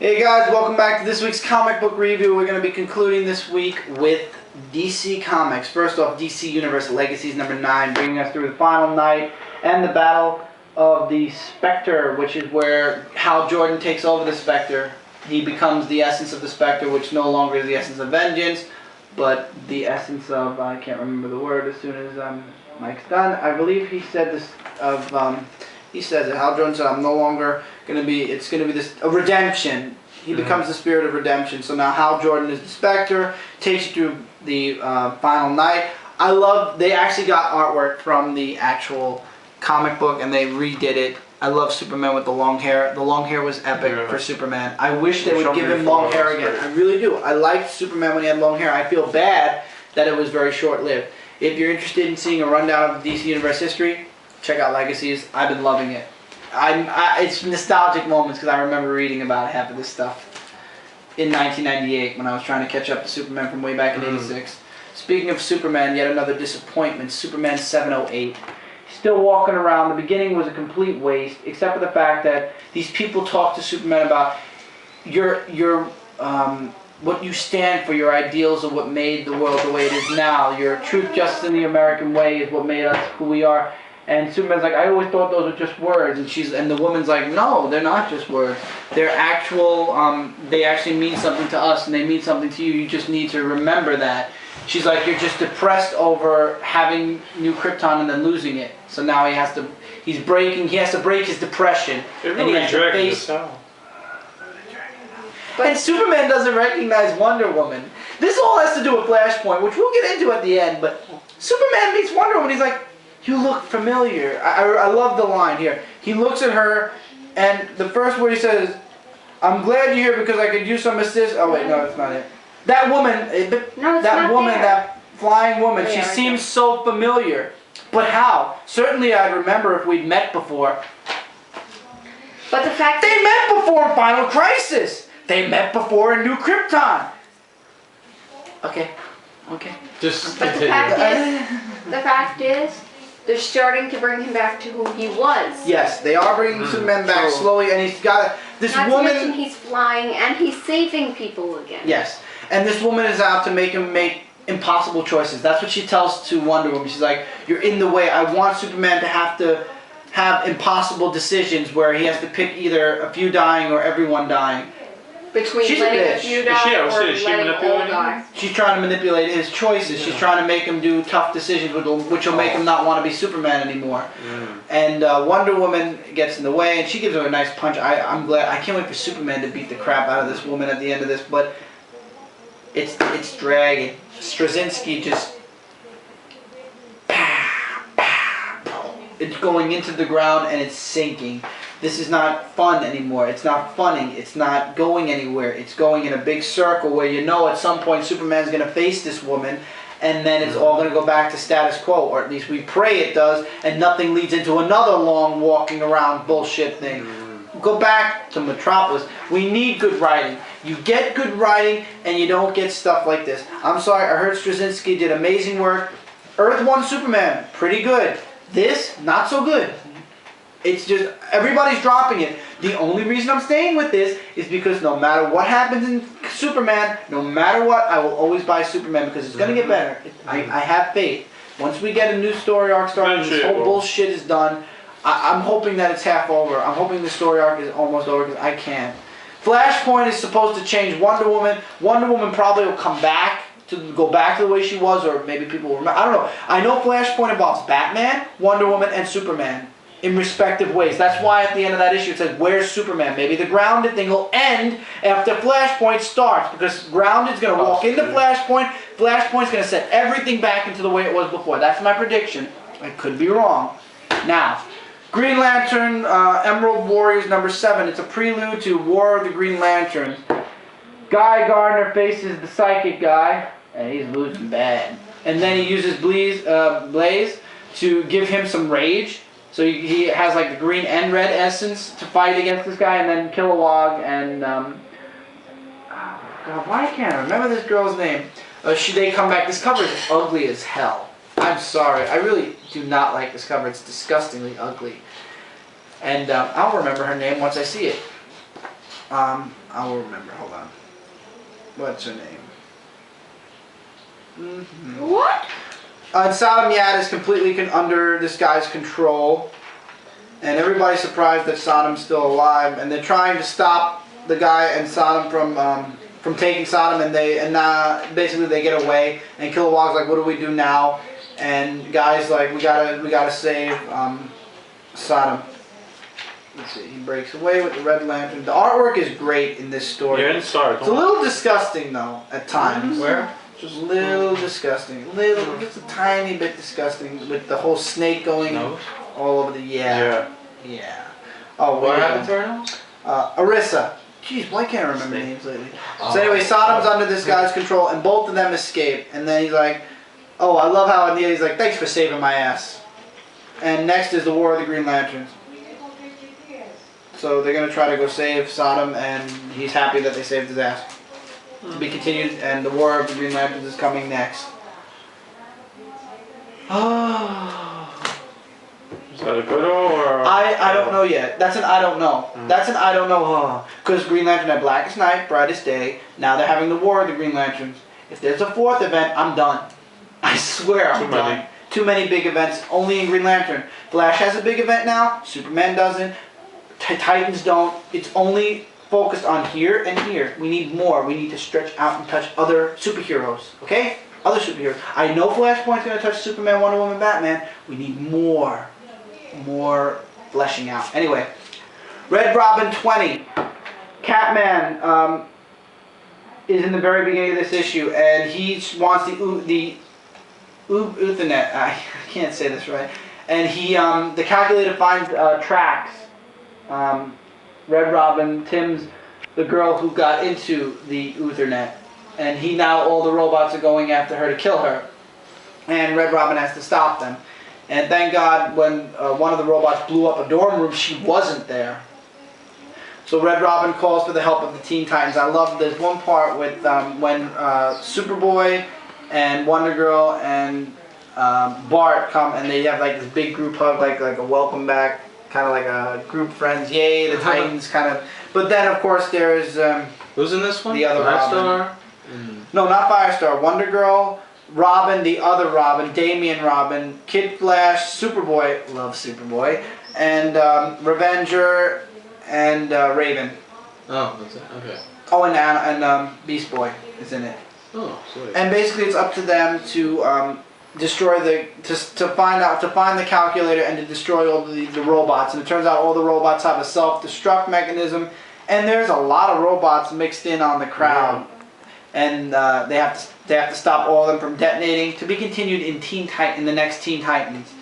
Hey guys, welcome back to this week's comic book review. We're going to be concluding this week with DC Comics. First off, DC Universe Legacies number 9, bringing us through the final night and the battle of the Spectre, which is where Hal Jordan takes over the Spectre. He becomes the essence of the Spectre, which no longer is the essence of vengeance, but the essence of, I can't remember the word as soon as Mike's done. I believe he said this of... He says it. Hal Jordan said, "I'm no longer going to be. It's going to be this a redemption." He becomes the spirit of redemption. So now Hal Jordan is the Spectre. Takes you through the final night. I love. They actually got artwork from the actual comic book and they redid it. I love Superman with the long hair. The long hair was epic for Superman. I wish they would give him long hair again. I really do. I liked Superman when he had long hair. I feel bad that it was very short-lived. If you're interested in seeing a rundown of DC Universe history, check out Legacies. I've been loving it. It's nostalgic moments because I remember reading about half of this stuff in 1998 when I was trying to catch up to Superman from way back in '86. Speaking of Superman, yet another disappointment. Superman 708. Still walking around. The beginning was a complete waste, except for the fact that these people talk to Superman about what you stand for, your ideals of what made the world the way it is now. Your truth, justice, and the American way is what made us who we are. And Superman's like, I always thought those were just words. And the woman's like, no, they're not just words. They're actual, they actually mean something to us and they mean something to you. You just need to remember that. She's like, you're just depressed over having New Krypton and then losing it. So now he has to break his depression. It really dragged this out. And Superman doesn't recognize Wonder Woman. This all has to do with Flashpoint, which we'll get into at the end. But Superman meets Wonder Woman. He's like, you look familiar. I love the line here. He looks at her, and the first word he says is, I'm glad you're here because I could use some assist. Oh, wait, no, it's not it. That woman, that flying woman, she seems so familiar. But how? Certainly I'd remember if we'd met before. But the fact they met before in Final Crisis. They met before in New Krypton. Okay. Just but continue. the fact is, they're starting to bring him back to who he was. Yes, they are bringing Superman back slowly, and he's got this woman. Not to mention he's flying and he's saving people again. Yes, and this woman is out to make him make impossible choices. That's what she tells to Wonder Woman. She's like, "You're in the way. I want Superman to have impossible decisions where he has to pick either a few dying or everyone dying." Between letting a few die or letting all die. She's trying to manipulate his choices. She's trying to make him do tough decisions which will make him not want to be Superman anymore. And Wonder Woman gets in the way, and she gives him a nice punch. I'm glad. I can't wait for Superman to beat the crap out of this woman at the end of this, but it's dragging. Straczynski just... It's going into the ground and it's sinking. This is not fun anymore. It's not funny. It's not going anywhere. It's going in a big circle where you know at some point Superman's going to face this woman and then it's all going to go back to status quo, or at least we pray it does, and nothing leads into another long walking around bullshit thing. Go back to Metropolis. We need good writing. You get good writing and you don't get stuff like this. I'm sorry, I heard Straczynski did amazing work. Earth 1 Superman, pretty good. This, not so good. It's just, everybody's dropping it. The only reason I'm staying with this is because no matter what happens in Superman, no matter what, I will always buy Superman because it's going to get better. I have faith. Once we get a new story arc started, this whole bullshit is done. I'm hoping that it's half over. I'm hoping the story arc is almost over because I can't. Flashpoint is supposed to change Wonder Woman. Wonder Woman probably will come back to go back to the way she was, or maybe people will remember. I don't know. I know Flashpoint involves Batman, Wonder Woman, and Superman in respective ways. That's why at the end of that issue it says, where's Superman? Maybe the Grounded thing will end after Flashpoint starts, because Grounded's going to walk into Flashpoint. Flashpoint's going to set everything back into the way it was before. That's my prediction. I could be wrong. Now, Green Lantern, Emerald Warriors number 7. It's a prelude to War of the Green Lanterns. Guy Gardner faces the psychic guy, and he's losing bad. And then he uses Blaze to give him some rage. So he has like the green and red essence to fight against this guy, and then Kilowog and oh God, why can't I remember this girl's name? They come back. This cover is ugly as hell. I'm sorry, I really do not like this cover. It's disgustingly ugly. And I'll remember her name once I see it. I'll remember. Hold on. What's her name? What? Sodom Yad is completely under this guy's control, and everybody's surprised that Sodom's still alive, and they're trying to stop the guy and Sodom from taking Sodom, and basically they get away, and Kilowog's like, what do we do now? And guys like, we gotta save Sodom. Let's see, he breaks away with the Red Lantern. The artwork is great in this story. Yeah, it's a little disgusting though at times. Where? Just a little disgusting. Just a tiny bit disgusting with the whole snake going all over the Yeah. Oh, what happened to her now? Arissa. Jeez, why can't I remember names lately? So anyway, Sodom's under this guy's control, and both of them escape. And then he's like, oh, I love how in the end he's like, thanks for saving my ass. And next is the War of the Green Lanterns. So they're going to try to go save Sodom, and he's happy that they saved his ass. To be continued, and the War of the Green Lanterns is coming next. Is that a good or? I don't know yet. That's an I don't know. That's an I don't know. Because Green Lantern had Blackest Night, Brightest Day. Now they're having the War of the Green Lanterns. If there's a fourth event, I'm done. I swear I'm done. Too many big events, only in Green Lantern. Flash has a big event now. Superman doesn't. Titans don't. It's only focused on here and here. We need more. We need to stretch out and touch other superheroes. Okay? Other superheroes. I know Flashpoint's going to touch Superman, Wonder Woman, Batman. We need more fleshing out. Anyway, Red Robin 20. Catman is in the very beginning of this issue, and he wants the Uthernet. I can't say this right. And he, the calculator finds tracks. Red Robin, Tim's the girl who got into the Uthernet, and all the robots are going after her to kill her, and Red Robin has to stop them. And thank God when one of the robots blew up a dorm room, she wasn't there. So Red Robin calls for the help of the Teen Titans. I love this one part with when Superboy and Wonder Girl and Bart come, and they have like this big group hug, like a welcome back, kind of like a group friends, yay, the Titans kind of. But then of course there's who's in this one? The other Firestar? No, not Firestar. Wonder Girl, Robin, the other Robin, Damian Robin, Kid Flash, Superboy, love Superboy, and Revenger and Raven. Oh, that's it. Okay. Oh, and Beast Boy is in it. Oh, sweet. And basically it's up to them to destroy to find the calculator and to destroy all the robots. And it turns out all the robots have a self-destruct mechanism, and there's a lot of robots mixed in on the crowd, and they have to stop all of them from detonating. To be continued in the next Teen Titans.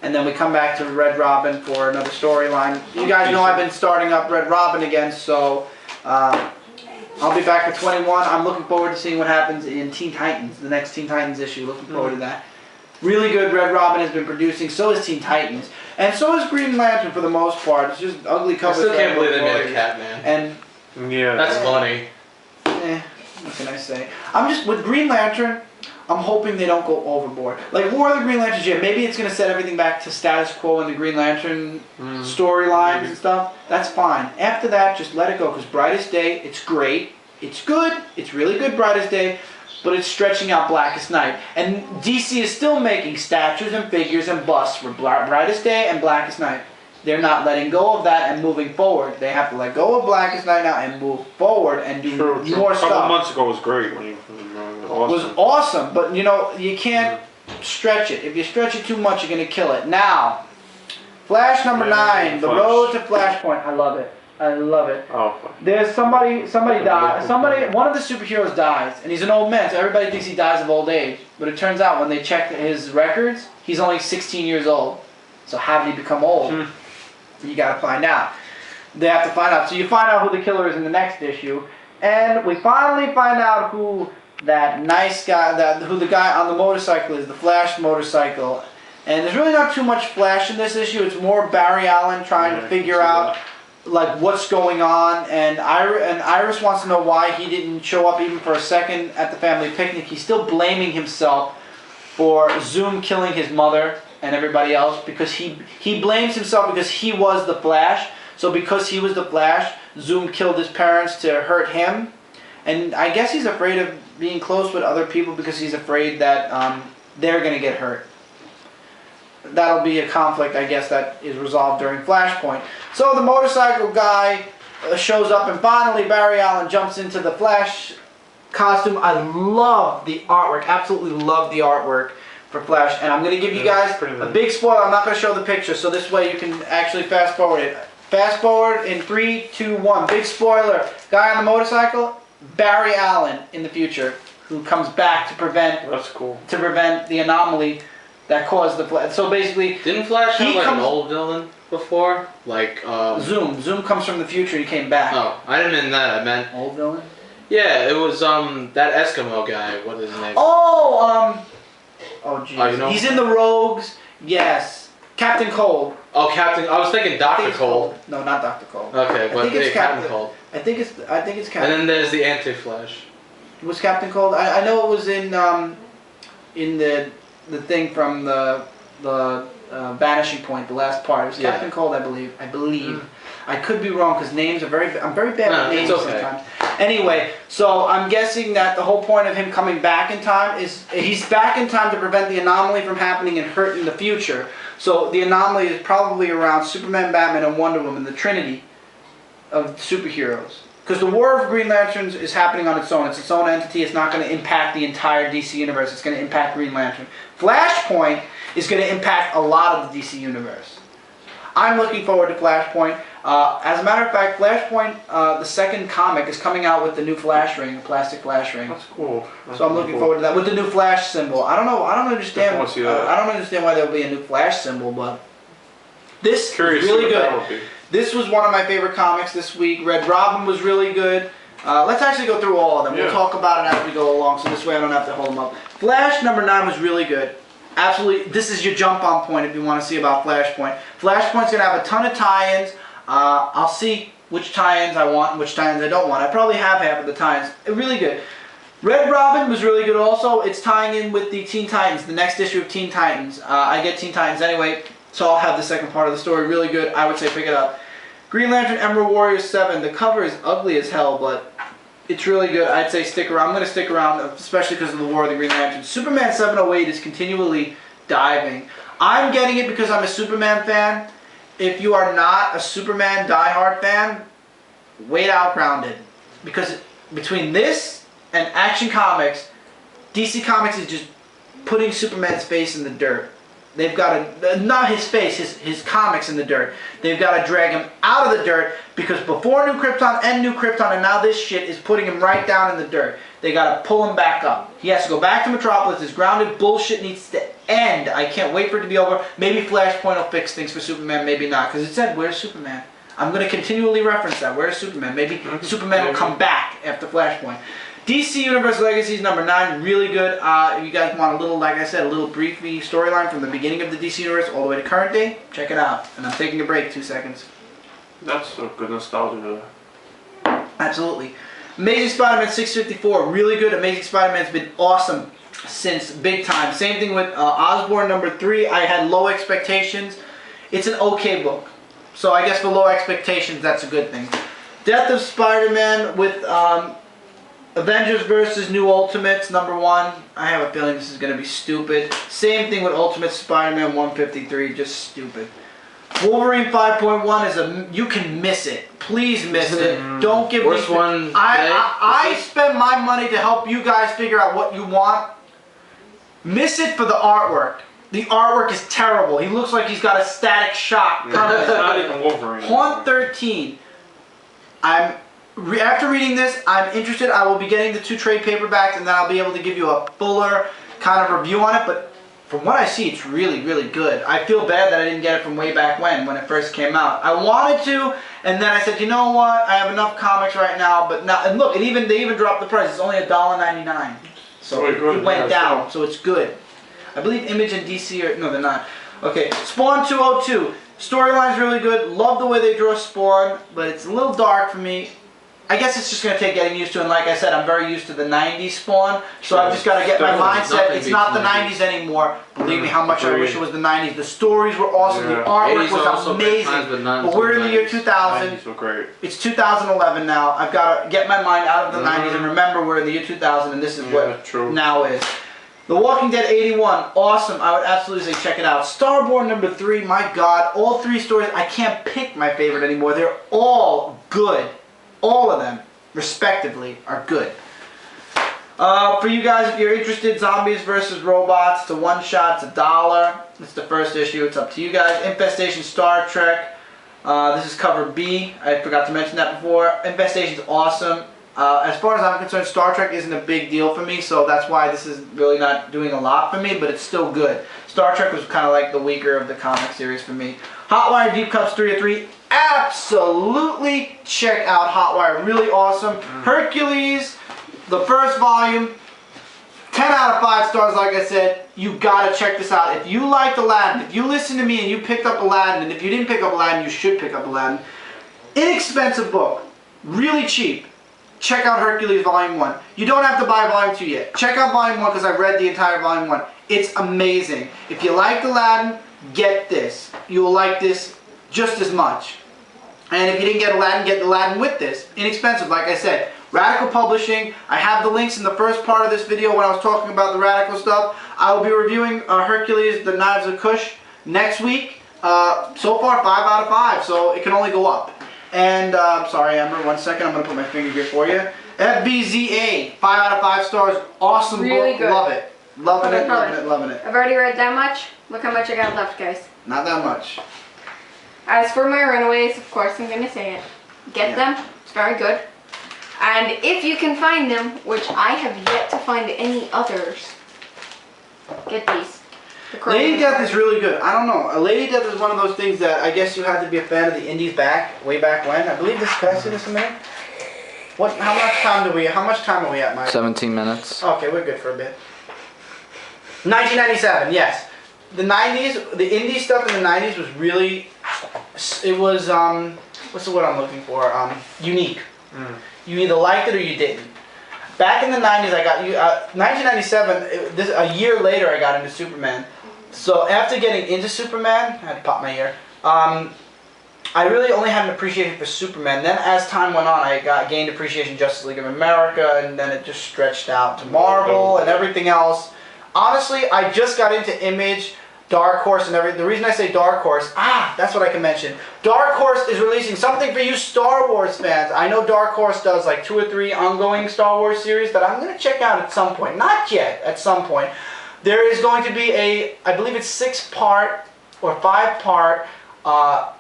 And then we come back to Red Robin for another storyline. You guys know I've been starting up Red Robin again, so I'll be back for 21. I'm looking forward to seeing what happens in Teen Titans, the next Teen Titans issue. Looking forward to that. Really good Red Robin has been producing, so is Teen Titans. And so is Green Lantern for the most part. It's just ugly covers. I still can't believe they made a Catman. And yeah, that's funny. What can I say? With Green Lantern, I'm hoping they don't go overboard. Like War of the Green Lanterns, yeah, maybe it's going to set everything back to status quo in the Green Lantern storylines and stuff. That's fine. After that, just let it go, because Brightest Day, it's great. It's good. It's really good, Brightest Day. But it's stretching out Blackest Night. And DC is still making statues and figures and busts for Brightest Day and Blackest Night. They're not letting go of that and moving forward. They have to let go of Blackest Night now and move forward and do more stuff. A couple months ago was great. It was awesome, but you know, you can't stretch it. If you stretch it too much, you're going to kill it. Now, Flash number 9, The Road to Flashpoint. I love it. I love it. Oh. There's somebody died. One of the superheroes dies, and he's an old man, so everybody thinks he dies of old age. But it turns out when they check his records, he's only 16 years old. So how did he become old? You got to find out. They have to find out. So you find out who the killer is in the next issue, and we finally find out who that nice guy, who the guy on the motorcycle is, the Flash motorcycle. And there's really not too much Flash in this issue. It's more Barry Allen trying to figure out like what's going on, and Iris wants to know why he didn't show up even for a second at the family picnic. He's still blaming himself for Zoom killing his mother and everybody else, because he blames himself because he was the Flash. So because he was the Flash, Zoom killed his parents to hurt him. And I guess he's afraid of being close with other people because he's afraid that they're going to get hurt. That'll be a conflict, I guess, that is resolved during Flashpoint. So the motorcycle guy shows up, and finally Barry Allen jumps into the Flash costume. I love the artwork, absolutely love the artwork for Flash. And I'm going to give you guys a big spoiler. I'm not going to show the picture, so this way you can actually fast forward it. Fast forward in 3, 2, 1. Big spoiler. Guy on the motorcycle, Barry Allen in the future, who comes back to prevent the anomaly that caused the Flash. So basically, didn't Flash have like an old villain before? Like Zoom. Zoom comes from the future. He came back. Oh, I didn't mean that. I meant old villain. Yeah, it was that Eskimo guy. What is his name? Oh geez. You know? He's in the Rogues. Yes, Captain Cold. Oh, Captain. I was thinking Dr. Cold. No, not Dr. Cold. Okay, but it's Captain Cold. I think it's Captain. And then there's the Anti-Flash. Was Captain Cold? I know it was in the thing from the Vanishing Point, the last part. It was Captain Cold, I believe. I could be wrong because names are I'm very bad with names sometimes. Anyway, so I'm guessing that the whole point of him coming back in time is he's back in time to prevent the anomaly from happening and hurting the future. So the anomaly is probably around Superman, Batman, and Wonder Woman, the trinity of superheroes. Because the War of Green Lanterns is happening on its own. It's its own entity. It's not going to impact the entire DC Universe. It's going to impact Green Lantern. Flashpoint is going to impact a lot of the DC Universe. I'm looking forward to Flashpoint. As a matter of fact, Flashpoint, the second comic, is coming out with the new Flash ring, the plastic Flash ring. That's cool. So I'm looking forward to that with the new Flash symbol. I don't know. I don't understand. I don't understand why there will be a new Flash symbol, but this is really good. This was one of my favorite comics this week. Red Robin was really good. Let's actually go through all of them. We'll talk about it as we go along, so this way I don't have to hold them up. Flash number 9 was really good. Absolutely, this is your jump-on point if you want to see about Flashpoint. Flashpoint's going to have a ton of tie-ins. I'll see which tie-ins I want and which tie-ins I don't want. I probably have half of the tie-ins. Really good. Red Robin was really good also. It's tying in with the Teen Titans, the next issue of Teen Titans. I get Teen Titans anyway, so I'll have the second part of the story. Really good. I would say pick it up. Green Lantern Emerald Warrior 7. The cover is ugly as hell, but it's really good. I'd say stick around. I'm going to stick around, especially because of the War of the Green Lantern. Superman 708 is continually diving. I'm getting it because I'm a Superman fan. If you are not a Superman diehard fan, wait out Grounded. Because between this and Action Comics, DC Comics is just putting Superman's face in the dirt. They've got to, not his face, his comics in the dirt. They've got to drag him out of the dirt because before New Krypton and New Krypton, and now this shit is putting him right down in the dirt. They got to pull him back up. He has to go back to Metropolis. This Grounded bullshit needs to end. I can't wait for it to be over. Maybe Flashpoint will fix things for Superman, maybe not. Because it said, where's Superman? I'm going to continually reference that. Where's Superman? Maybe Superman will come back after Flashpoint. DC Universe Legacies number 9, really good. If you guys want a little, like I said, a little briefy storyline from the beginning of the DC Universe all the way to current day, check it out. And I'm taking a break, 2 seconds. That's a good nostalgia. Absolutely. Amazing Spider-Man 654, really good. Amazing Spider-Man's been awesome since big time. Same thing with Osborn number 3. I had low expectations. It's an okay book. So I guess for low expectations, that's a good thing. Death of Spider-Man with Avengers versus New Ultimates, number 1. I have a feeling this is going to be stupid. Same thing with Ultimate Spider-Man 153, just stupid. Wolverine 5.1 is a, you can miss it. Please miss it. Don't give Worst me... one I spend my money to help you guys figure out what you want. Miss it for the artwork. The artwork is terrible. He looks like he's got a static shock. It's not even Wolverine. Haunt 13. After reading this, I'm interested. I will be getting the 2 trade paperbacks, and then I'll be able to give you a fuller kind of review on it. But from what I see, it's really, really good. I feel bad that I didn't get it from way back when it first came out. I wanted to, and then I said, you know what? I have enough comics right now. But now, and look, they even dropped the price. It's only $1.99, so it went down. So it's good. I believe Image and DC are, no, they're not. Okay, Spawn 202. Storyline's really good. Love the way they draw Spawn, but it's a little dark for me. I guess it's just going to take getting used to, and like I said, I'm very used to the 90s Spawn, so I've just got to get my mindset. It's not the 90s anymore. Believe me how much I wish it was the 90s. The stories were awesome, the artwork was amazing, but we're in the year 2000. 90s were great. It's 2011 now. I've got to get my mind out of the 90s and remember we're in the year 2000, and this is what now is. The Walking Dead 81, awesome. I would absolutely say check it out. Starborn number 3, my God, all 3 stories. I can't pick my favorite anymore. They're all good. All of them, respectively, are good. For you guys, if you're interested, Zombies vs. Robots, it's a one-shot, it's $1. It's the first issue, it's up to you guys. Infestation Star Trek, this is cover B. I forgot to mention that before. Infestation's awesome. As far as I'm concerned, Star Trek isn't a big deal for me, so that's why this is really not doing a lot for me, but it's still good. Star Trek was kind of like the weaker of the comic series for me. Hotwire Deep Cuts 3 of 3. Absolutely check out Hotwire. Really awesome. Hercules, the first volume. 10 out of 5 stars, like I said. You gotta check this out. If you liked Aladdin, if you listened to me and you picked up Aladdin, and if you didn't pick up Aladdin, you should pick up Aladdin. Inexpensive book. Really cheap. Check out Hercules Volume 1. You don't have to buy Volume 2 yet. Check out Volume 1 because I read the entire Volume 1. It's amazing. If you liked Aladdin, get this. You will like this just as much. And if you didn't get Aladdin with this. Inexpensive, like I said. Radical Publishing. I have the links in the first part of this video when I was talking about the Radical stuff. I will be reviewing Hercules, The Knives of Kush next week. So far, 5 out of 5, so it can only go up. And, sorry Amber, 1 second, I'm going to put my finger here for you. FBZA, 5 out of 5 stars, awesome really book, good. Love it. Loving it, loving it, loving it. I've already read that much. Look how much I got left, guys. Not that much. As for my Runaways, of course I'm going to say it. Get them, it's very good. And if you can find them, which I have yet to find any others, get these. Lady Death is really good. I don't know. Lady Death is one of those things that I guess you have to be a fan of the indies way back when. I believe this. Can I see this a minute? What? How much time are we at, Mike? 17 minutes. Okay, we're good for a bit. 1997. Yes. The 90s, the indie stuff in the 90s was really. It was what's the word I'm looking for? Unique. You either liked it or you didn't. Back in the 90s, I got 1997. A year later, I got into Superman. So after getting into Superman, I had to pop my ear. I really only had an appreciation for Superman. Then as time went on, I gained appreciation for Justice League of America, and then it just stretched out to Marvel and everything else. Honestly, I just got into Image, Dark Horse, and everything. The reason I say Dark Horse, that's what I can mention. Dark Horse is releasing something for you Star Wars fans. I know Dark Horse does like 2 or 3 ongoing Star Wars series that I'm going to check out at some point. Not yet, at some point. There is going to be I believe it's 6-part or 5-part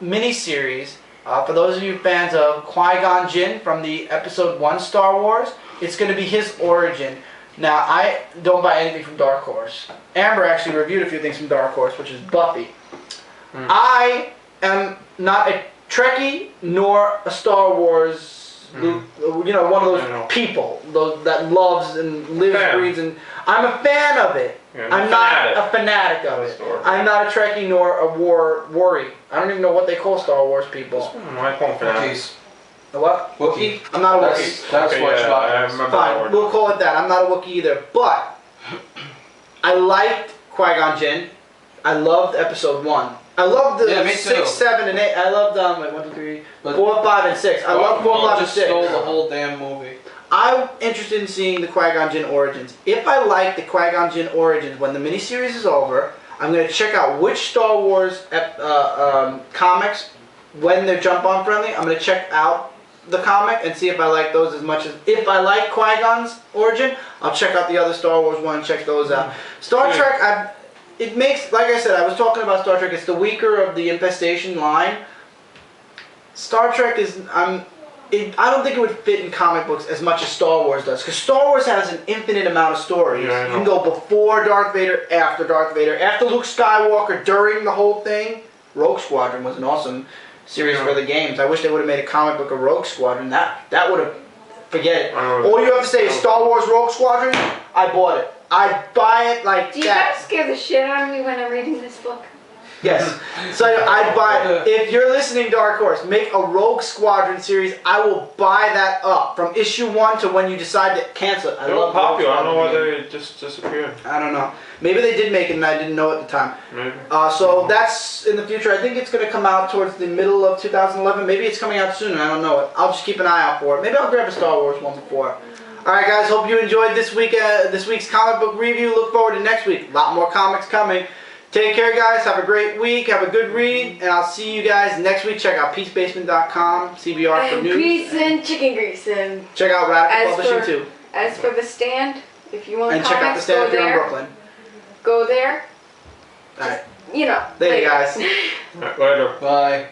mini-series for those of you fans of Qui-Gon Jinn from the Episode 1 Star Wars. It's going to be his origin. Now, I don't buy anything from Dark Horse. Amber actually reviewed a few things from Dark Horse, which is Buffy. I am not a Trekkie nor a Star Wars, you know, one of those people that loves and lives, breathes, and I'm a fan of it. I'm not a fanatic of it. I'm not a Trekkie nor a worry. I don't even know what they call Star Wars people. I call them fanatics. A what? Wookiee. I'm not a Wookiee. That's Okay, what yeah, I remember that Fine, word. we'll call it that. I'm not a Wookiee either. But I liked Qui-Gon Jinn. I loved Episode 1. I loved the 6, 7, and 8. I loved 1, 2, 3, 4, 5, and 6. I loved 4, 5, and 6. Just stole the whole damn movie. I'm interested in seeing the Qui-Gon Jinn origins. If I like the Qui-Gon Jinn origins, when the miniseries is over, I'm going to check out which Star Wars comics, when they're Jump On friendly, I'm going to check out the comic and see if I like those as much as... If I like Qui-Gon's origin, I'll check out the other Star Wars one and check those out. Star Trek, it makes... Like I said, I was talking about Star Trek. It's the weaker of the Infestation line. Star Trek is... I don't think it would fit in comic books as much as Star Wars does. Because Star Wars has an infinite amount of stories. Yeah, you can go before Darth Vader, after Darth Vader, after Luke Skywalker, during the whole thing. Rogue Squadron was an awesome series for the games. I wish they would have made a comic book of Rogue Squadron. That would have... Forget it. All you have to say is Star Wars Rogue Squadron, I bought it. I'd buy it like Do you that. guys scare the shit out of me when I'm reading this book? Yes. So I'd buy, if you're listening, Dark Horse, make a Rogue Squadron series. I will buy that up from issue 1 to when you decide to cancel it. They were popular. I don't know why they just disappeared. I don't know. Maybe they did make it and I didn't know at the time. Maybe. So that's in the future. I think it's going to come out towards the middle of 2011. Maybe it's coming out soon. I don't know it. I'll just keep an eye out for it. Maybe I'll grab a Star Wars one before. Alright guys, hope you enjoyed this week's comic book review. Look forward to next week. A lot more comics coming. Take care guys, have a great week, have a good read, and I'll see you guys next week. Check out peacebasement.com, CBR for And news. grease and chicken grease and Check out Radical Publishing too. as for the stand, if you want And check out the comics, stand go if you're in there. Brooklyn. Go there. Alright, You know. there you later. guys. Alright, later. Bye.